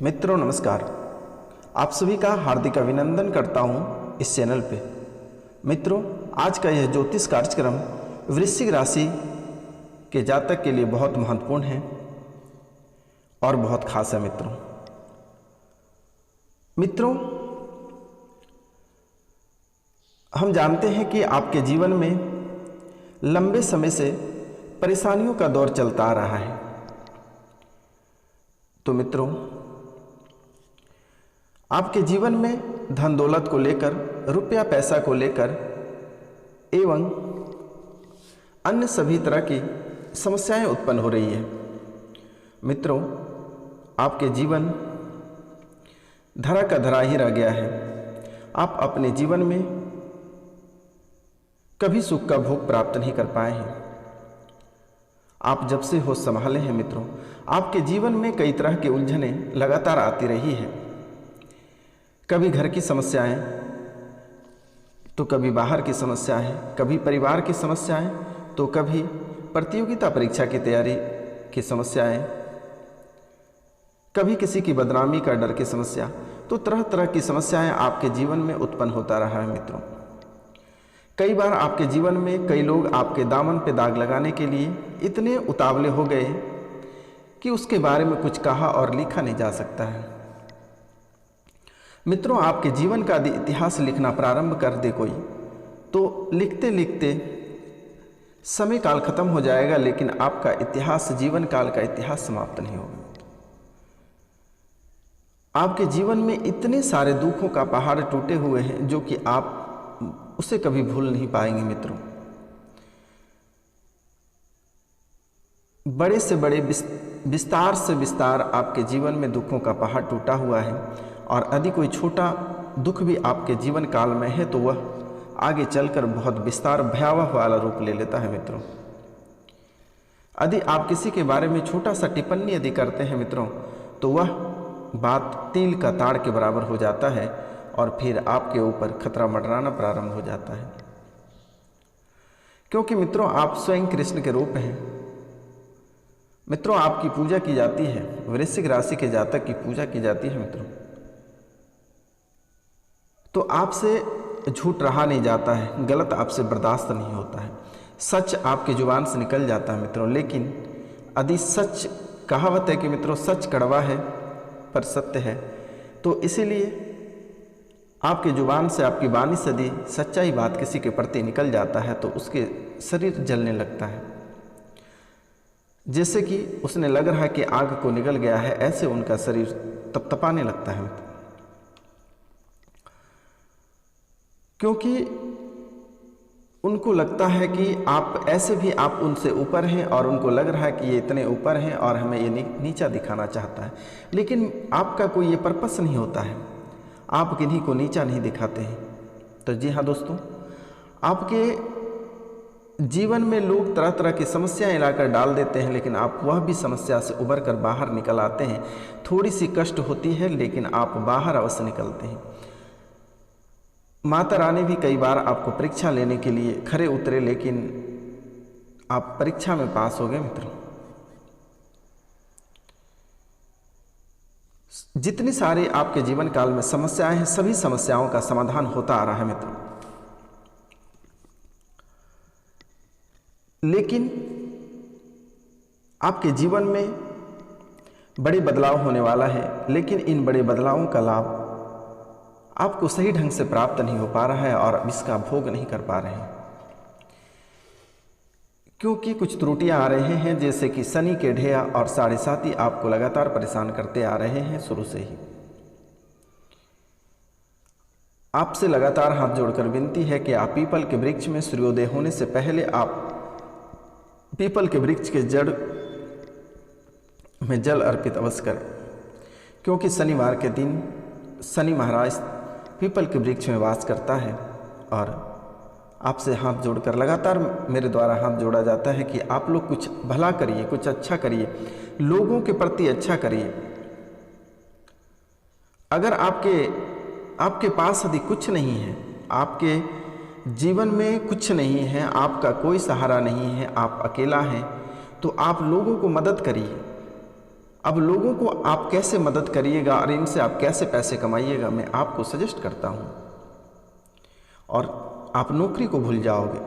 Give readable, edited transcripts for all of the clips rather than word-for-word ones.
मित्रों नमस्कार। आप सभी का हार्दिक अभिनंदन करता हूं इस चैनल पे। मित्रों, आज का यह ज्योतिष कार्यक्रम वृश्चिक राशि के जातक के लिए बहुत महत्वपूर्ण है और बहुत खास है। मित्रों, हम जानते हैं कि आपके जीवन में लंबे समय से परेशानियों का दौर चलता आ रहा है। तो मित्रों, आपके जीवन में धन दौलत को लेकर, रुपया पैसा को लेकर एवं अन्य सभी तरह की समस्याएं उत्पन्न हो रही है। मित्रों, आपके जीवन धरा का धरा ही रह गया है। आप अपने जीवन में कभी सुख का भोग प्राप्त नहीं कर पाए हैं। आप जब से होश संभाले हैं मित्रों, आपके जीवन में कई तरह की उलझनें लगातार आती रही है। कभी घर की समस्याएं, तो कभी बाहर की समस्याएं, कभी परिवार की समस्याएं, तो कभी प्रतियोगिता परीक्षा की तैयारी की समस्याएं, कभी किसी की बदनामी का डर की समस्या। तो तरह तरह की समस्याएं आपके जीवन में उत्पन्न होता रहा है। मित्रों, कई बार आपके जीवन में कई लोग आपके दामन पे दाग लगाने के लिए इतने उतावले हो गए कि उसके बारे में कुछ कहा और लिखा नहीं जा सकता है। मित्रों, आपके जीवन का यदि इतिहास लिखना प्रारंभ कर दे कोई, तो लिखते लिखते समय काल खत्म हो जाएगा, लेकिन आपका इतिहास, जीवन काल का इतिहास समाप्त नहीं होगा। आपके जीवन में इतने सारे दुखों का पहाड़ टूटे हुए हैं जो कि आप उसे कभी भूल नहीं पाएंगे। मित्रों, बड़े से बड़े विस्तार से विस्तार आपके जीवन में दुखों का पहाड़ टूटा हुआ है, और यदि कोई छोटा दुख भी आपके जीवन काल में है तो वह आगे चलकर बहुत विस्तार भयावह वाला रूप ले लेता है। मित्रों, यदि आप किसी के बारे में छोटा सा टिप्पणी यदि करते हैं मित्रों, तो वह बात तिल का ताड़ के बराबर हो जाता है और फिर आपके ऊपर खतरा मंडराना प्रारंभ हो जाता है। क्योंकि मित्रों, आप स्वयं कृष्ण के रूप हैं। मित्रों, आपकी पूजा की जाती है, वृश्चिक राशि के जातक की पूजा की जाती है। मित्रों, तो आपसे झूठ रहा नहीं जाता है, गलत आपसे बर्दाश्त नहीं होता है, सच आपकी जुबान से निकल जाता है। मित्रों, लेकिन यदि सच, कहावत है कि मित्रों सच कड़वा है पर सत्य है, तो इसीलिए आपकी जुबान से, आपकी वाणी से यदि सच्चाई बात किसी के प्रति निकल जाता है तो उसके शरीर जलने लगता है, जैसे कि उसने लग रहा है कि आग को निगल गया है, ऐसे उनका शरीर तपतपाने लगता है। क्योंकि उनको लगता है कि आप ऐसे भी आप उनसे ऊपर हैं, और उनको लग रहा है कि ये इतने ऊपर हैं और हमें ये नीचा दिखाना चाहता है। लेकिन आपका कोई ये पर्पस नहीं होता है, आप किन्हीं को नीचा नहीं दिखाते हैं। तो जी हाँ दोस्तों, आपके जीवन में लोग तरह तरह की समस्याएं लाकर डाल देते हैं, लेकिन आप वह भी समस्या से उभर कर बाहर निकल आते हैं। थोड़ी सी कष्ट होती है, लेकिन आप बाहर अवश्य निकलते हैं। माता रानी भी कई बार आपको परीक्षा लेने के लिए खरे उतरे, लेकिन आप परीक्षा में पास हो गए। मित्रों, जितनी सारी आपके जीवन काल में समस्याएं हैं, सभी समस्याओं का समाधान होता आ रहा है। मित्रों, लेकिन आपके जीवन में बड़े बदलाव होने वाला है, लेकिन इन बड़े बदलावों का लाभ आपको सही ढंग से प्राप्त नहीं हो पा रहा है और इसका भोग नहीं कर पा रहे हैं, क्योंकि कुछ त्रुटियां आ रहे हैं, जैसे कि शनि के ढेया और 7.5 आपको लगातार परेशान करते आ रहे हैं शुरू से ही। आपसे लगातार हाथ जोड़कर विनती है कि आप पीपल के वृक्ष में सूर्योदय होने से पहले आप पीपल के वृक्ष के जड़ में जल अर्पित अवश्य करें, क्योंकि शनिवार के दिन शनि महाराज पीपल के वृक्ष में वास करता है। और आपसे हाथ जोड़कर लगातार मेरे द्वारा हाथ जोड़ा जाता है कि आप लोग कुछ भला करिए, कुछ अच्छा करिए, लोगों के प्रति अच्छा करिए। अगर आपके पास यदि कुछ नहीं है, आपके जीवन में कुछ नहीं है, आपका कोई सहारा नहीं है, आप अकेला हैं, तो आप लोगों को मदद करिए। अब लोगों को आप कैसे मदद करिएगा और इनसे आप कैसे पैसे कमाइएगा, मैं आपको सजेस्ट करता हूँ। और आप नौकरी को भूल जाओगे।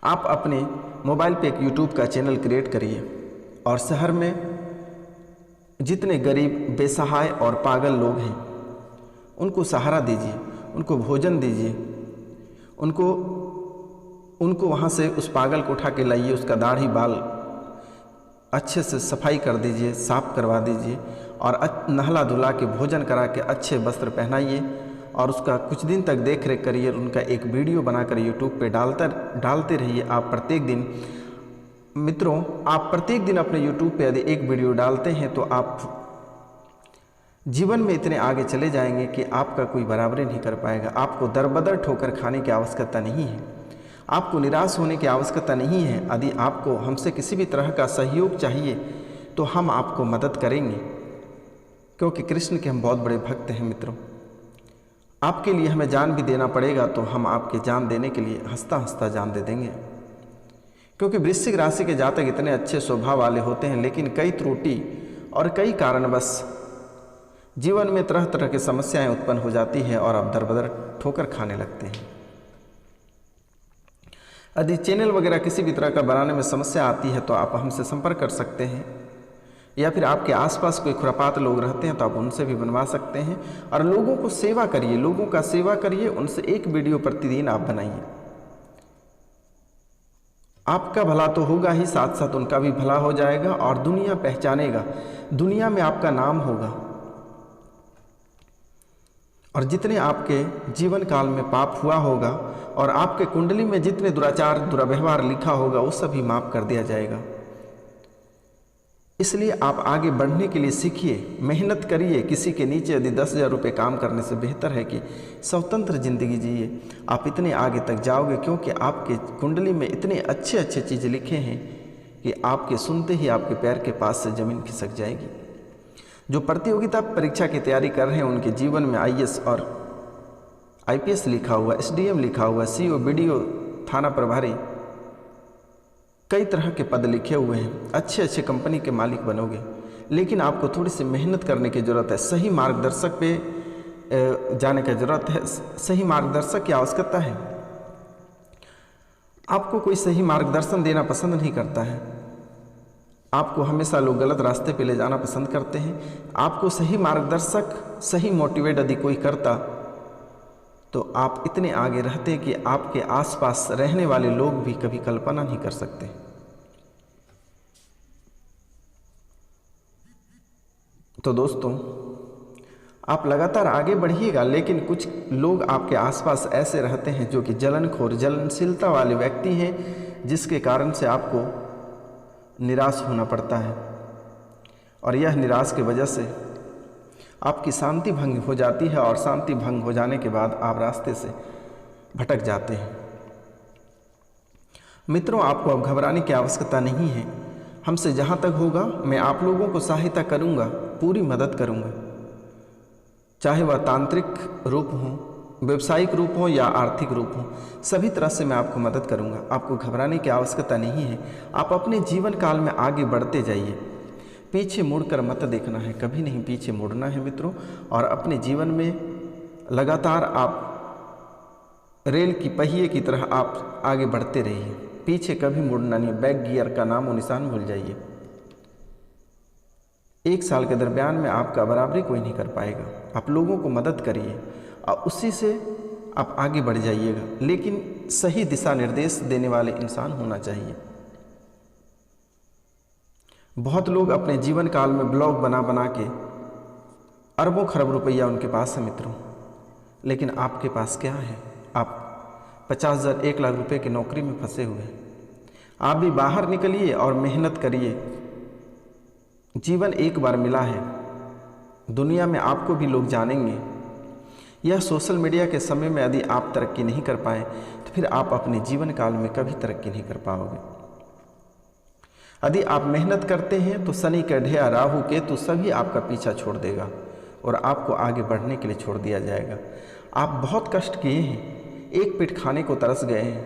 आप अपने मोबाइल पे एक यूट्यूब का चैनल क्रिएट करिए और शहर में जितने गरीब, बेसहाय और पागल लोग हैं उनको सहारा दीजिए, उनको भोजन दीजिए, उनको वहाँ से उस पागल को उठा के लाइए, उसका दाढ़ी बाल अच्छे से सफाई कर दीजिए, साफ करवा दीजिए और नहला धुला के भोजन करा के अच्छे वस्त्र पहनाइए और उसका कुछ दिन तक देख रेख करिए। उनका एक वीडियो बनाकर यूट्यूब पे डालते रहिए आप प्रत्येक दिन। मित्रों, आप प्रत्येक दिन अपने यूट्यूब पे यदि एक वीडियो डालते हैं तो आप जीवन में इतने आगे चले जाएंगे कि आपका कोई बराबरी नहीं कर पाएगा। आपको दरबदर ठोकर खाने की आवश्यकता नहीं है, आपको निराश होने की आवश्यकता नहीं है। यदि आपको हमसे किसी भी तरह का सहयोग चाहिए तो हम आपको मदद करेंगे, क्योंकि कृष्ण के हम बहुत बड़े भक्त हैं। मित्रों, आपके लिए हमें जान भी देना पड़ेगा तो हम आपके जान देने के लिए हंसता हंसता जान दे देंगे, क्योंकि वृश्चिक राशि के जातक इतने अच्छे स्वभाव वाले होते हैं, लेकिन कई त्रुटि और कई कारणवश जीवन में तरह तरह की समस्याएं उत्पन्न हो जाती है और आप दरबदर ठोकर खाने लगते हैं। यदि चैनल वगैरह किसी भी तरह का बनाने में समस्या आती है तो आप हमसे संपर्क कर सकते हैं, या फिर आपके आसपास कोई खुरापात लोग रहते हैं तो आप उनसे भी बनवा सकते हैं। और लोगों को सेवा करिए, लोगों का सेवा करिए, उनसे एक वीडियो प्रतिदिन आप बनाइए। आपका भला तो होगा ही, साथ साथ उनका भी भला हो जाएगा और दुनिया पहचानेगा, दुनिया में आपका नाम होगा। और जितने आपके जीवन काल में पाप हुआ होगा और आपके कुंडली में जितने दुराचार दुर्व्यवहार लिखा होगा वो सभी माफ कर दिया जाएगा। इसलिए आप आगे बढ़ने के लिए सीखिए, मेहनत करिए। किसी के नीचे यदि 10,000 रुपये काम करने से बेहतर है कि स्वतंत्र जिंदगी जिए। आप इतने आगे तक जाओगे क्योंकि आपके कुंडली में इतने अच्छे अच्छे चीज़ें लिखे हैं कि आपके सुनते ही आपके पैर के पास से ज़मीन खिसक जाएगी। जो प्रतियोगिता परीक्षा की तैयारी कर रहे हैं उनके जीवन में IAS और IPS लिखा हुआ, SDM लिखा हुआ, CO, BDO, थाना प्रभारी, कई तरह के पद लिखे हुए हैं। अच्छे अच्छे कंपनी के मालिक बनोगे, लेकिन आपको थोड़ी सी मेहनत करने की ज़रूरत है। सही मार्गदर्शक पे जाने की ज़रूरत है, सही मार्गदर्शक की आवश्यकता है। आपको कोई सही मार्गदर्शन देना पसंद नहीं करता है, आपको हमेशा लोग गलत रास्ते पे ले जाना पसंद करते हैं। आपको सही मार्गदर्शक, सही मोटिवेट यदि कोई करता तो आप इतने आगे रहते कि आपके आसपास रहने वाले लोग भी कभी कल्पना नहीं कर सकते। तो दोस्तों, आप लगातार आगे बढ़िएगा, लेकिन कुछ लोग आपके आसपास ऐसे रहते हैं जो कि जलनखोर, जलनशीलता वाले व्यक्ति हैं, जिसके कारण से आपको निराश होना पड़ता है। और यह निराश की वजह से आपकी शांति भंग हो जाती है और शांति भंग हो जाने के बाद आप रास्ते से भटक जाते हैं। मित्रों, आपको अब घबराने की आवश्यकता नहीं है। हमसे जहाँ तक होगा मैं आप लोगों को सहायता करूँगा, पूरी मदद करूँगा, चाहे वह तांत्रिक रूप हो, व्यवसायिक रूप हो या आर्थिक रूप हो, सभी तरह से मैं आपको मदद करूँगा। आपको घबराने की आवश्यकता नहीं है। आप अपने जीवन काल में आगे बढ़ते जाइए, पीछे मुड़कर मत देखना है, कभी नहीं पीछे मुड़ना है मित्रों। और अपने जीवन में लगातार आप रेल की पहिए की तरह आप आगे बढ़ते रहिए, पीछे कभी मुड़ना नहीं। बैक गियर का नामो निशान भूल जाइए। 1 साल के दरमियान में आपका बराबरी कोई नहीं कर पाएगा। आप लोगों को मदद करिए और उसी से आप आगे बढ़ जाइएगा, लेकिन सही दिशा निर्देश देने वाले इंसान होना चाहिए। बहुत लोग अपने जीवन काल में ब्लॉग बना बना के अरबों खरब रुपया उनके पास है मित्रों, लेकिन आपके पास क्या है? आप 50,000 1 लाख रुपए की नौकरी में फंसे हुए हैं। आप भी बाहर निकलिए और मेहनत करिए। जीवन एक बार मिला है, दुनिया में आपको भी लोग जानेंगे। यह सोशल मीडिया के समय में यदि आप तरक्की नहीं कर पाए तो फिर आप अपने जीवन काल में कभी तरक्की नहीं कर पाओगे। यदि आप मेहनत करते हैं तो शनि का ढेया, राहु, केतु सभी आपका पीछा छोड़ देगा और आपको आगे बढ़ने के लिए छोड़ दिया जाएगा। आप बहुत कष्ट किए हैं, एक पेट खाने को तरस गए हैं,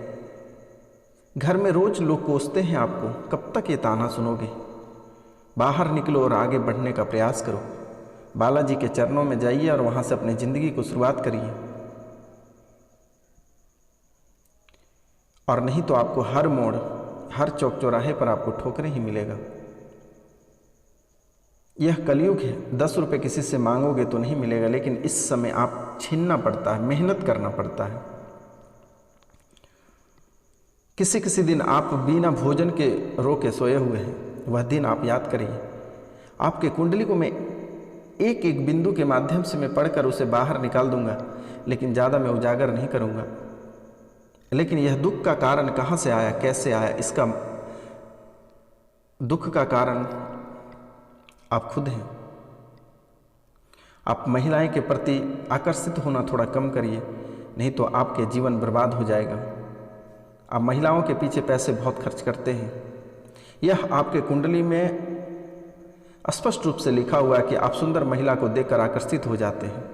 घर में रोज लोग कोसते हैं आपको, कब तक ये ताना सुनोगे? बाहर निकलो और आगे बढ़ने का प्रयास करो। बालाजी के चरणों में जाइए और वहाँ से अपनी ज़िंदगी को शुरुआत करिए। और नहीं तो आपको हर मोड़, हर चौक चौराहे पर आपको ठोकरे ही मिलेगा। यह कलयुग है। 10 रुपये किसी से मांगोगे तो नहीं मिलेगा, लेकिन इस समय आप छीनना पड़ता है, मेहनत करना पड़ता है। किसी किसी दिन आप बिना भोजन के रो के सोए हुए हैं, वह दिन आप याद करिए। आपके कुंडली को मैं एक एक बिंदु के माध्यम से मैं पढ़कर उसे बाहर निकाल दूंगा, लेकिन ज़्यादा मैं उजागर नहीं करूंगा। लेकिन यह दुख का कारण कहाँ से आया, कैसे आया, इसका दुख का कारण आप खुद हैं। आप महिलाएं के प्रति आकर्षित होना थोड़ा कम करिए, नहीं तो आपके जीवन बर्बाद हो जाएगा। आप महिलाओं के पीछे पैसे बहुत खर्च करते हैं। यह आपके कुंडली में स्पष्ट रूप से लिखा हुआ है कि आप सुंदर महिला को देखकर आकर्षित हो जाते हैं।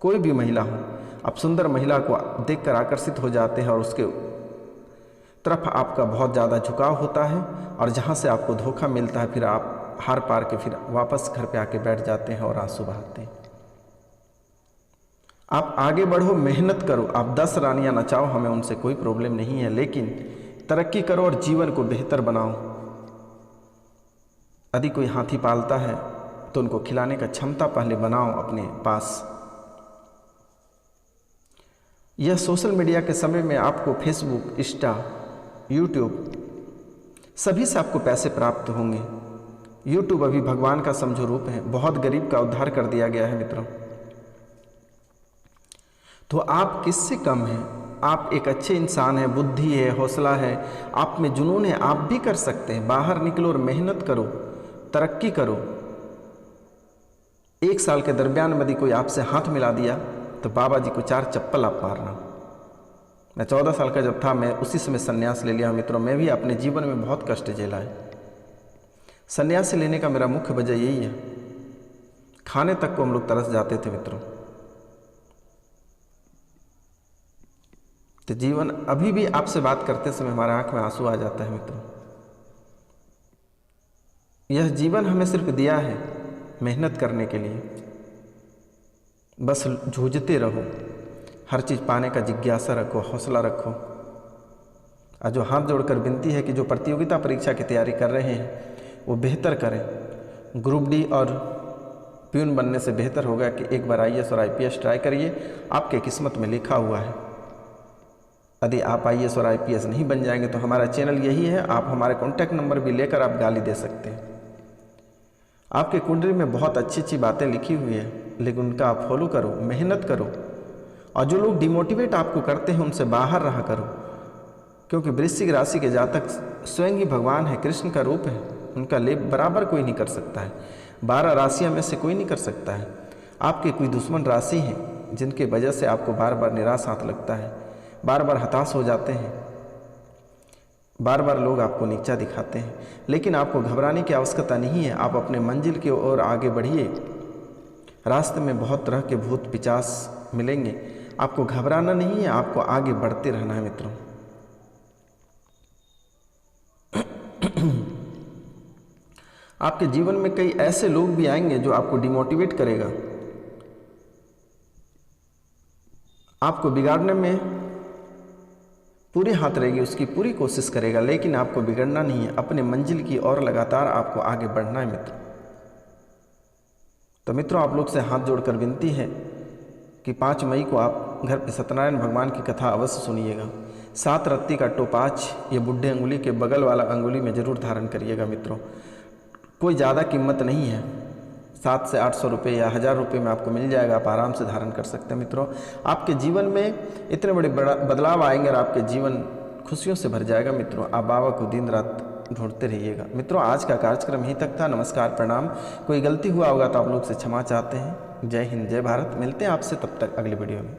कोई भी महिला हो, आप सुंदर महिला को देखकर आकर्षित हो जाते हैं और उसके तरफ आपका बहुत ज़्यादा झुकाव होता है, और जहाँ से आपको धोखा मिलता है फिर आप हार पार के फिर वापस घर पे आके बैठ जाते हैं और आंसू बहाते हैं। आप आगे बढ़ो, मेहनत करो। आप 10 रानियां नचाओ, हमें उनसे कोई प्रॉब्लम नहीं है, लेकिन तरक्की करो और जीवन को बेहतर बनाओ। यदि कोई हाथी पालता है तो उनको खिलाने का क्षमता पहले बनाओ अपने पास। यह सोशल मीडिया के समय में आपको फेसबुक, इंस्टा, यूट्यूब सभी से आपको पैसे प्राप्त होंगे। यूट्यूब अभी भगवान का समझो रूप है, बहुत गरीब का उद्धार कर दिया गया है मित्रों। तो आप किससे कम हैं? आप एक अच्छे इंसान हैं, बुद्धि है, हौसला है, आप में जुनून है, आप भी कर सकते हैं। बाहर निकलो और मेहनत करो, तरक्की करो। 1 साल के दरमियान में यदि कोई आपसे हाथ मिला दिया तो बाबा जी को 4 चप्पल आप मारना। मैं 14 साल का जब था, मैं उसी समय संन्यास ले लिया मित्रों। मैं भी अपने जीवन में बहुत कष्ट झेला है। संन्यास लेने का मेरा मुख्य वजह यही है, खाने तक को हम लोग तरस जाते थे मित्रों। तो जीवन, अभी भी आपसे बात करते समय हमारे आंख में आंसू आ जाता है मित्रों। यह जीवन हमें सिर्फ दिया है मेहनत करने के लिए। बस जूझते रहो, हर चीज़ पाने का जिज्ञासा रखो, हौसला रखो। और जो हाथ जोड़कर विनती है कि जो प्रतियोगिता परीक्षा की तैयारी कर रहे हैं वो बेहतर करें। ग्रुप डी और प्यून बनने से बेहतर होगा कि एक बार IAS और IPS ट्राई करिए, आपके किस्मत में लिखा हुआ है। यदि आप IAS और IPS नहीं बन जाएंगे तो हमारा चैनल यही है, आप हमारे कॉन्टैक्ट नंबर भी लेकर आप गाली दे सकते हैं। आपके कुंडली में बहुत अच्छी अच्छी बातें लिखी हुई है, लेकिन उनका आप फॉलो करो, मेहनत करो। और जो लोग डिमोटिवेट आपको करते हैं उनसे बाहर रहा करो, क्योंकि वृश्चिक राशि के जातक स्वयं ही भगवान है, कृष्ण का रूप है। उनका लेप बराबर कोई नहीं कर सकता है। 12 राशियों में से कोई नहीं कर सकता है। आपके कोई दुश्मन राशि हैं जिनके वजह से आपको बार बार निराश हाथ लगता है, बार बार हताश हो जाते हैं, बार बार लोग आपको नीचा दिखाते हैं। लेकिन आपको घबराने की आवश्यकता नहीं है। आप अपने मंजिल की ओर आगे बढ़िए। रास्ते में बहुत तरह के भूत पिचास मिलेंगे, आपको घबराना नहीं है, आपको आगे बढ़ते रहना है मित्रों। आपके जीवन में कई ऐसे लोग भी आएंगे जो आपको डिमोटिवेट करेगा, आपको बिगाड़ने में पूरी हाथ रहेगी, उसकी पूरी कोशिश करेगा, लेकिन आपको बिगड़ना नहीं है। अपने मंजिल की ओर लगातार आपको आगे बढ़ना है मित्रों। तो मित्रों, आप लोग से हाथ जोड़कर विनती है कि 5 मई को आप घर पे सत्यनारायण भगवान की कथा अवश्य सुनिएगा। 7 रत्ती का टोपाच ये बुढ़े अंगुली के बगल वाला अंगुली में जरूर धारण करिएगा मित्रों। कोई ज़्यादा कीमत नहीं है, 700 से 800 रुपये या 1000 रुपये में आपको मिल जाएगा। आप आराम से धारण कर सकते हैं मित्रों। आपके जीवन में इतने बड़े बदलाव आएंगे और आपके जीवन खुशियों से भर जाएगा मित्रों। आप बाबा को दिन रात ढूंढते रहिएगा मित्रों। आज का कार्यक्रम यहीं तक था। नमस्कार, प्रणाम। कोई गलती हुआ होगा तो आप लोग से क्षमा चाहते हैं। जय हिंद, जय भारत। मिलते हैं आपसे तब तक अगली वीडियो में।